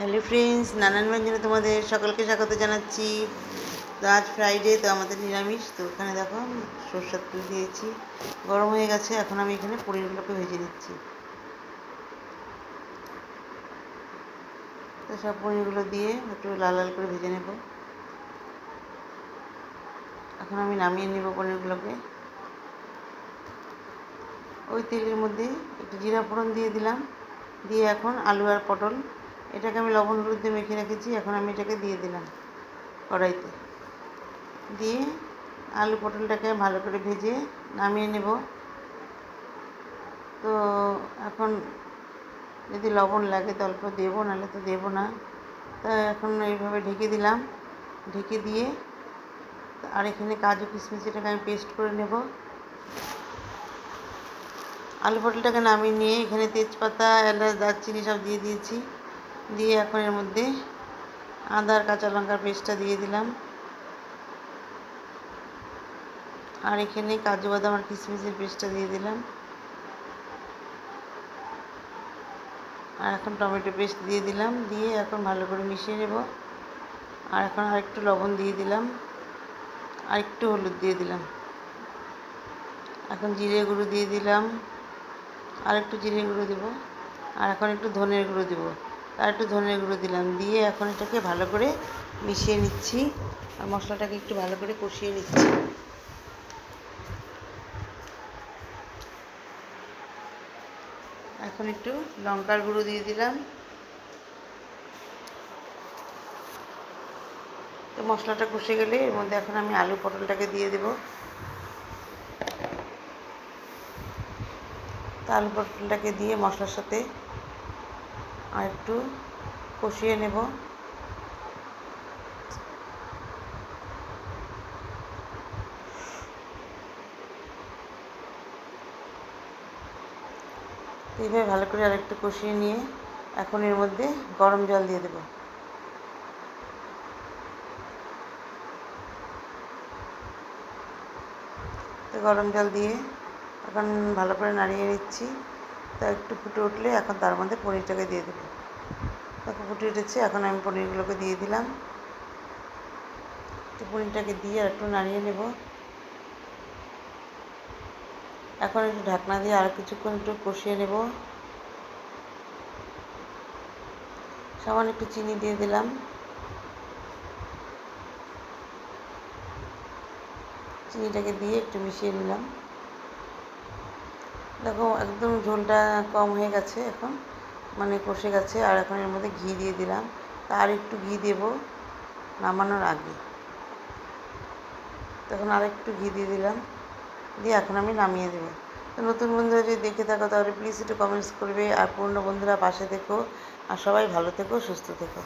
Hello friends, নানান ব্যঞ্জনে তোমাদের সকলকে স্বাগত জানাচ্ছি। তো আজ ফ্রাইডে, তো আমাদের নিরামিষ। তো এখানে দেখো সরষের তেল দিয়েছি, গরম হয়ে গেছে। এখন আমি এখানে পনিরগুলোকে ভেজে নিচ্ছি। তো সব পনিরগুলো দিয়ে একটু লাল লাল করে ভেজে নেব। এখন আমি নামিয়ে নেব পনিরগুলোকে। ওই তেলের মধ্যে একটু জিরা ফোড়ন দিয়ে দিলাম, দিয়ে এখন আলু আর পটল, এটাকে আমি লবণ হলুদ দিয়ে মেখে রেখেছি, এখন আমি এটাকে দিয়ে দিলাম কড়াইতে। দিয়ে আলু পটলটাকে ভালো করে ভেজে নামিয়ে নেব। তো এখন যদি লবণ লাগে তো অল্প দেবো, নাহলে তো দেবো না। তা এখন এইভাবে ঢেকে দিলাম। ঢেকে দিয়ে আর এখানে কাজু কিশমিশ এটাকে আমি পেস্ট করে নেব। আলু পটলটাকে নামিয়ে নিয়ে এখানে তেজপাতা, এলাচ, দারচিনি সব দিয়ে দিয়েছি। দিয়ে এখন এর মধ্যে আদা আর কাঁচা লঙ্কার পেস্টটা দিয়ে দিলাম। আর এখানে কাজু বাদাম আর কিশমিশের পেস্টটা দিয়ে দিলাম। আর এখন টমেটো পেস্ট দিয়ে দিলাম। দিয়ে এখন ভালো করে মিশিয়ে নেব। আর এখন আরেকটু লবণ দিয়ে দিলাম, আর একটু হলুদ দিয়ে দিলাম। এখন জিরে গুঁড়ো দিয়ে দিলাম, আর একটু জিরে গুঁড়ো দেবো। আর এখন একটু ধনের গুঁড়ো দেবো, আর একটু ধনের গুঁড়ো দিলাম। দিয়ে এখন এটাকে ভালো করে মিশিয়ে নিচ্ছি, আর মশলাটাকে একটু ভালো করে কষিয়ে নিচ্ছি। এখন একটু লঙ্কার গুঁড়ো দিয়ে দিলাম। তো মশলাটা কষে গেলে এর মধ্যে এখন আমি আলু পটলটাকে দিয়ে দেবো। তো আলু পটলটাকে দিয়ে মশলার সাথে আর একটু কষিয়ে নেব। এইভাবে ভালো করে আরেকটু কষিয়ে নিয়ে এখন এর মধ্যে গরম জল দিয়ে দেব। তো গরম জল দিয়ে এখন ভালো করে নাড়িয়ে নিচ্ছি। তো একটু ফুটে উঠলে এখন তার মধ্যে পনিরটাকে দিয়ে দেবো। তখন ফুটে উঠেছে, এখন আমি পনিরগুলোকে দিয়ে দিলাম। তো পনিরটাকে দিয়ে আর একটু নাড়িয়ে নেব। এখন একটু ঢাকনা দিয়ে আর কিছুক্ষণ একটু কষিয়ে নেব। সামান্য একটু চিনি দিয়ে দিলাম। চিনিটাকে দিয়ে একটু মিশিয়ে নিলাম। দেখো একদম ঝোলটা কম হয়ে গেছে, এখন মানে কষে গেছে। আর এখন এর মধ্যে ঘি দিয়ে দিলাম। আর একটু ঘি দেব নামানোর আগে। তখন আর একটু ঘি দিয়ে দিলাম। দিয়ে এখন আমি নামিয়ে দেবো। তো নতুন বন্ধুরা যদি দেখে থাকো তাহলে প্লিজ একটু কমেন্টস করবে, আর পুরনো বন্ধুরা পাশে থেকো। আর সবাই ভালো থেকো, সুস্থ থেকো।